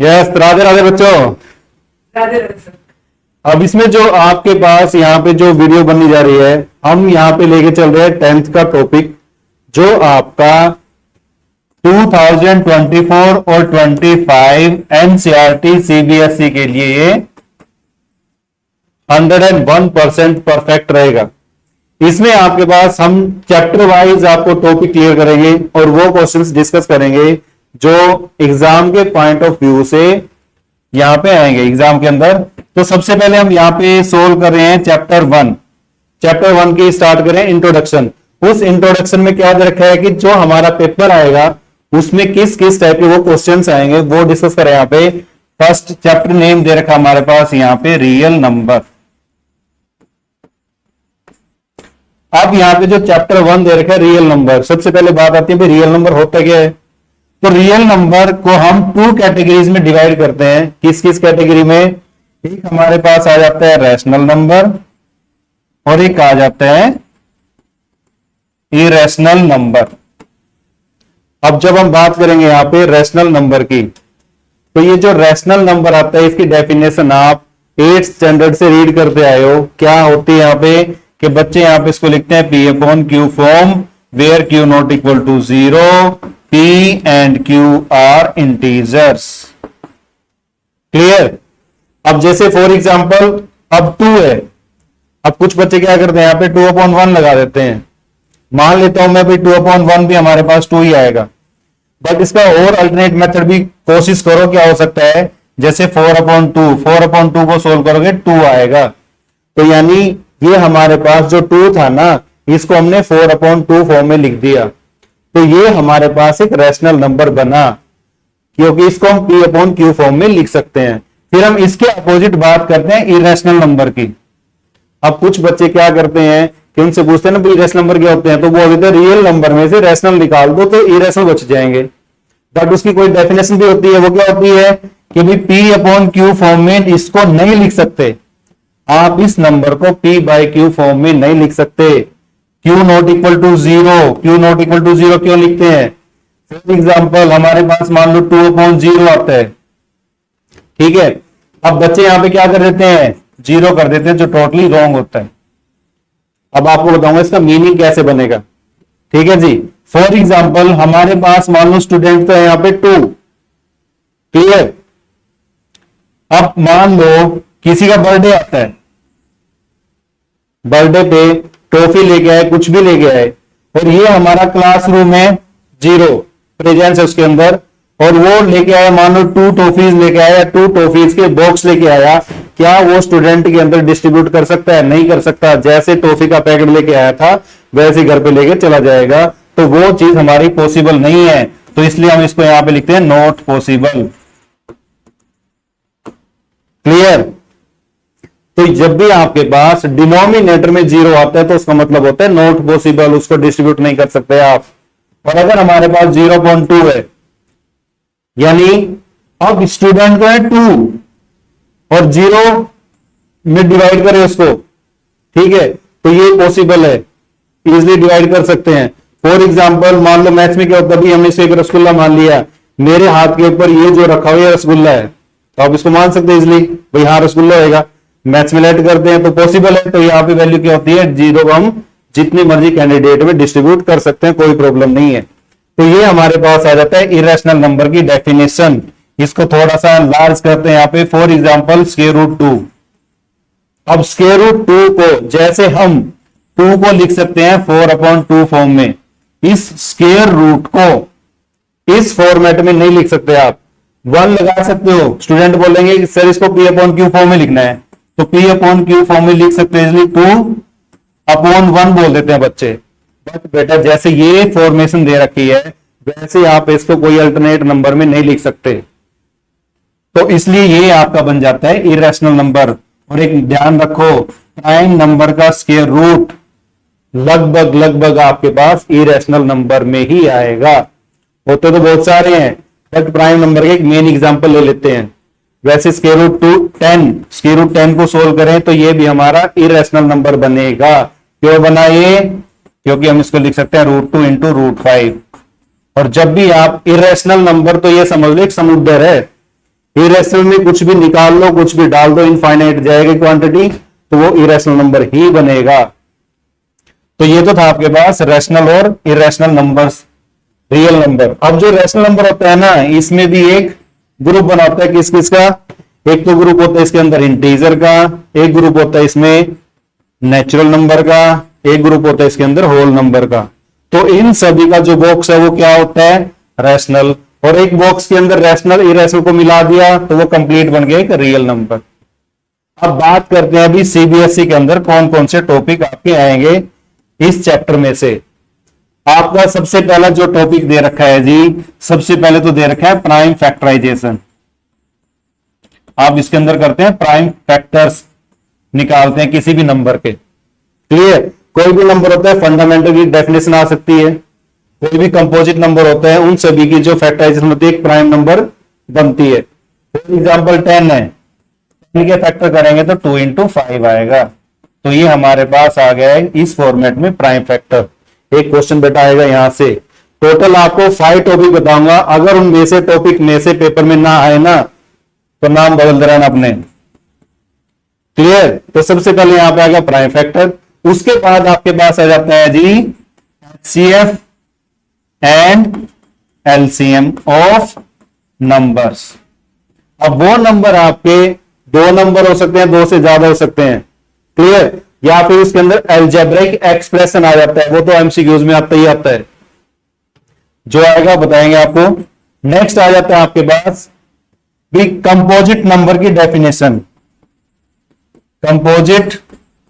Yes, Radhe Radhe बच्चों। Radhe Radhe sir. अब इसमें जो आपके पास यहाँ पे जो वीडियो बनने जा रही है, हम यहाँ पे लेके चल रहे हैं 10th का टॉपिक, जो आपका 2024 और 25 एनसीईआरटी सीबीएसई के लिए 101% परफेक्ट रहेगा। इसमें आपके पास हम चैप्टर वाइज आपको टॉपिक क्लियर करेंगे और वो क्वेश्चंस डिस्कस करेंगे जो एग्जाम के पॉइंट ऑफ व्यू से यहां पे आएंगे एग्जाम के अंदर। तो सबसे पहले हम यहां पे सोल्व कर रहे हैं चैप्टर 1। चैप्टर 1 की स्टार्ट करें इंट्रोडक्शन। उस इंट्रोडक्शन में क्या दे रखा है कि जो हमारा पेपर आएगा उसमें किस किस टाइप के वो क्वेश्चंस आएंगे वो डिस्कस करें। यहां पे फर्स्ट चैप्टर नेम दे रखा हमारे पास यहां पे रियल नंबर। अब यहां पे जो चैप्टर 1 दे रखा है रियल नंबर, सबसे पहले बात आती है रियल नंबर होता क्या है। तो रियल नंबर को हम 2 कैटेगरीज में डिवाइड करते हैं। किस किस कैटेगरी में? एक हमारे पास आ जाता है रैशनल नंबर और एक आ जाता है इरेशनल नंबर। अब जब हम बात करेंगे यहां पे रैशनल नंबर की, तो ये जो रैशनल नंबर आता है इसकी डेफिनेशन आप 8th स्टैंडर्ड से रीड करते आए हो। क्या होती है यहां पे कि बच्चे यहां पे इसको लिखते हैं P upon Q form, where Q not equal to 0, P and Q are integers. Clear? अब जैसे फॉर एग्जांपल अब 2 है, अब कुछ बच्चे क्या करते हैं यहां पे 2 अपॉन 1 लगा देते हैं। मान लेता हूं मैं भाई 2 अपॉन 1 भी हमारे पास 2 ही आएगा, बट इसका और अल्टरनेट मेथड भी कोशिश करो। क्या हो सकता है? जैसे 4 अपॉन 2 को सोल्व करोगे 2 आएगा। तो यानी ये हमारे पास जो 2 था ना, इसको हमने 4 अपॉन 2 फॉर्म में लिख दिया, तो ये हमारे पास एक रैशनल नंबर बना, क्योंकि इसको हम P अपॉन Q फॉर्म में लिख सकते हैं। फिर हम इसके अपोजिट बात करते हैं इरेशनल नंबर की। अब कुछ बच्चे क्या करते हैं कि उनसे पूछते हैं ना इरेशनल नंबर क्या होते हैं, तो वो अभी तो रियल नंबर में से रैशनल निकाल दो तो इरेशनल बच जाएंगे। बट उसकी कोई डेफिनेशन भी होती है। वो क्या होती है कि भाई P अपॉन Q फॉर्म में इसको नहीं लिख सकते। आप इस नंबर को P बाई Q फॉर्म में नहीं लिख सकते। Q not equal to 0, Q not equal to 0 क्यों लिखते हैं? फॉर एग्जाम्पल हमारे पास मान लो 2 अपॉन 0 आता है, ठीक है। अब बच्चे यहां पे क्या कर देते हैं? 0 कर देते हैं, जो टोटली रॉन्ग होता है। अब आपको बताऊंगा इसका मीनिंग कैसे बनेगा, ठीक है जी। फॉर एग्जाम्पल हमारे पास मान लो स्टूडेंट तो है यहां पे 2, क्लियर। अब मान लो किसी का बर्थडे आता है, बर्थडे पे टॉफी लेके आए, कुछ भी लेके आए, और ये हमारा क्लासरूम में 0 प्रेजेंस है उसके अंदर, और वो लेके आया मान लो 2 टॉफीज लेके आया, 2 टॉफीज के बॉक्स लेके आया। क्या वो स्टूडेंट के अंदर डिस्ट्रीब्यूट कर सकता है? नहीं कर सकता। जैसे टॉफी का पैकेट लेके आया था वैसे घर पे लेके चला जाएगा, तो वो चीज हमारी पॉसिबल नहीं है। तो इसलिए हम इसको यहां पे लिखते हैं नॉट पॉसिबल। क्लियर? तो जब भी आपके पास डिनोमिनेटर में 0 आता है तो उसका मतलब होता है नॉट पॉसिबल, उसको डिस्ट्रीब्यूट नहीं कर सकते आप। और अगर हमारे पास 0.2 है, यानी अब स्टूडेंट को है 2 और 0 में डिवाइड करें उसको, ठीक है, तो ये पॉसिबल है, इजिली डिवाइड कर सकते हैं। फॉर एग्जाम्पल मान लो मैथ्स में क्या होता है, हमने इसे एक रसगुल्ला मान लिया, मेरे हाथ के ऊपर ये जो रखा हुआ है रसगुल्ला है, तो आप इसको मान सकते हैं इजिली, भाई हाँ रसगुल्ला होगा। मैथ्स में लेट करते हैं तो पॉसिबल है, तो यहाँ पे वैल्यू क्या होती है 0 हम जितनी मर्जी कैंडिडेट में डिस्ट्रीब्यूट कर सकते हैं, कोई प्रॉब्लम नहीं है। तो ये हमारे पास आ जाता है इरेशनल नंबर की डेफिनेशन। इसको थोड़ा सा लार्ज करते हैं यहाँ पे, फॉर एग्जाम्पल स्क्वायर रूट 2। अब स्क्वायर रूट 2 को जैसे हम 2 को लिख सकते हैं 4 अपॉन 2 फॉर्म में, इस स्क्वायर रूट को इस फॉर्मेट में नहीं लिख सकते। आप 1 लगा सकते हो, स्टूडेंट बोलेंगे कि सर इसको P अपॉन Q फॉर्म में लिखना है, तो P अपॉन Q फॉर्म में लिख सकते हैं, इसलिए 2 अपॉन 1 बोल देते हैं बच्चे। बट बेटा जैसे ये फॉर्मेशन दे रखी है वैसे आप इसको कोई अल्टरनेट नंबर में नहीं लिख सकते, तो इसलिए ये आपका बन जाता है इरेशनल नंबर। और एक ध्यान रखो, प्राइम नंबर का स्क्वायर रूट लगभग आपके पास इरेशनल नंबर में ही आएगा। होते तो बहुत सारे हैं, बट प्राइम नंबर के एक मेन एग्जांपल ले लेते हैं। वैसे स्क्वायर रूट 10 को सोल्व करें तो ये भी हमारा इरेशनल नंबर बनेगा। क्यों बना ये? क्योंकि हम इसको लिख सकते हैं √2 इंटू √5। और जब भी आप इरेशनल नंबर, तो ये समझ लो एक समुद्र है, इरेशनल में कुछ भी निकाल लो, कुछ भी डाल दो, इनफाइनाइट जाएगी क्वांटिटी, तो वो इरेशनल नंबर ही बनेगा। तो ये तो था आपके पास रैशनल और इरेशनल नंबर्स, रियल नंबर। अब जो रैशनल नंबर होता है ना, इसमें भी एक ग्रुप बनाता है, किस किस का? एक तो ग्रुप होता है इसके अंदर इंटीजर का, एक ग्रुप होता है इसमें नेचुरल नंबर का, एक ग्रुप होता है इसके अंदर होल नंबर का। तो इन सभी का जो बॉक्स है वो क्या होता है? रैशनल। और एक बॉक्स के अंदर रैशनल इरेशनल को मिला दिया तो वो कंप्लीट बन गया एक रियल नंबर। अब बात करते हैं अभी सीबीएसई के अंदर कौन कौन से टॉपिक आपके आएंगे इस चैप्टर में से। आपका सबसे पहला जो टॉपिक दे रखा है जी, सबसे पहले तो दे रखा है प्राइम फैक्टराइजेशन। आप इसके अंदर करते हैं प्राइम फैक्टर्स, निकालते हैं किसी भी नंबर के। क्लियर? कोई भी नंबर होता है फंडामेंटल की डेफिनेशन आ सकती है, कोई भी कंपोजिट नंबर होता है, उन सभी की जो फैक्टराइजेशन होती है एक प्राइम नंबर बनती है। फॉर एग्जाम्पल 10 है, 10 के फैक्टर करेंगे तो 2 into 5 आएगा। तो ये हमारे पास आ गया है इस फॉर्मेट में प्राइम फैक्टर। एक क्वेश्चन बेटा आएगा यहां से, टोटल आपको 5 टॉपिक बताऊंगा, अगर उनमें से टॉपिक में से पेपर में ना आए ना तो नाम बदल दे रहे हैं अपने। क्लियर? तो सबसे पहले यहां पे आ गया प्राइम फैक्टर। उसके बाद आपके पास आ जाता है जी HCF and LCM of numbers. अब वो नंबर आपके 2 नंबर हो सकते हैं, 2 से ज्यादा हो सकते हैं। क्लियर? या फिर इसके अंदर एल्जेब्रिक एक्सप्रेशन आ जाता है, वो तो एमसीक्यूज में आता ही आता है, जो आएगा बताएंगे आपको। नेक्स्ट आ जाता है आपके पास भी कंपोजिट नंबर की डेफिनेशन। कंपोजिट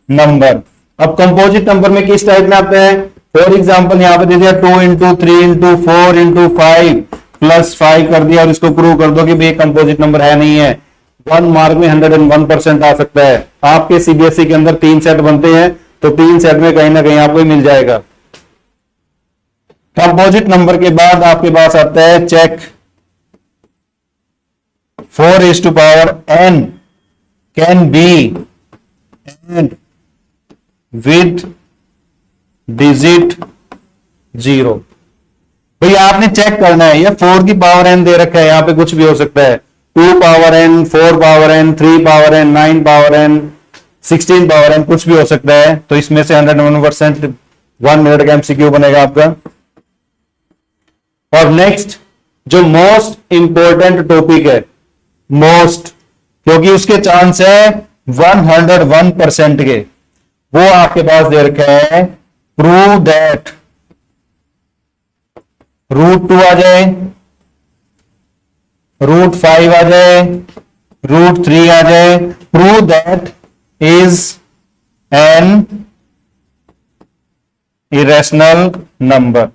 नंबर, अब कंपोजिट नंबर में किस टाइप में आते हैं? फॉर एग्जांपल यहां पे दे दिया 2 into 3 into 4 into 5 प्लस 5 कर दिया और इसको प्रूव कर दो कि भाई कंपोजिट नंबर है नहीं है। 1 मार्क में 101% आ सकता है। आपके सीबीएसई के अंदर 3 सेट बनते हैं, तो 3 सेट में कहीं ना कहीं आपको मिल जाएगा। कंपोजिट नंबर के बाद आपके पास आता है check 4n can be end with digit 0। भाई आपने चेक करना है, ये 4 की पावर n दे रखा है, यहां पे कुछ भी हो सकता है। 2 power n, 4 power n, 3 power n, 9 power n, 16 power n, कुछ भी हो सकता है। तो इसमें से 101% 1 मिनट का एमसीक्यू बनेगा आपका। और नेक्स्ट जो मोस्ट इंपॉर्टेंट टॉपिक है, मोस्ट, क्योंकि उसके चांस है 101% के, वो आपके पास दे रखा है प्रूव दैट √2 आ जाए, √5 आ जाए, √3 आ जाए, prove that is an irrational number.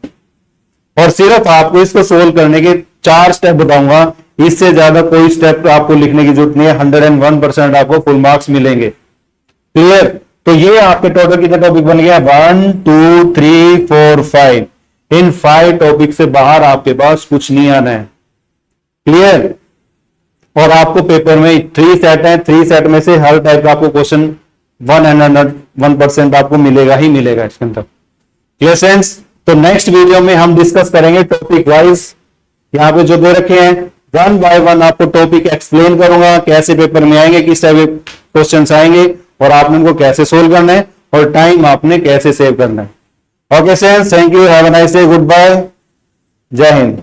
और सिर्फ आपको इसको सोल्व करने के 4 स्टेप बताऊंगा, इससे ज्यादा कोई स्टेप आपको लिखने की जरूरत नहीं है। 101% आपको फुल मार्क्स मिलेंगे। क्लियर? तो ये आपके टोटल कितने टॉपिक बन गया? 1 2 3 4 5। इन 5 टॉपिक से बाहर आपके पास कुछ नहीं आना है। क्लियर? और आपको पेपर में 3 सेट है, 3 सेट में से हर टाइप का आपको क्वेश्चन 101% आपको मिलेगा ही मिलेगा इसके अंदर। Clear sense? तो नेक्स्ट वीडियो में हम डिस्कस करेंगे टॉपिक वाइज, यहां पे जो दे रखे हैं 1 by 1 आपको टॉपिक एक्सप्लेन करूंगा, कैसे पेपर में आएंगे, किस टाइप के क्वेश्चंस आएंगे और आपने उनको कैसे सोल्व करना है और टाइम आपने कैसे सेव करना है। Okay sense, thank you, have a nice day, good bye, जय हिंद।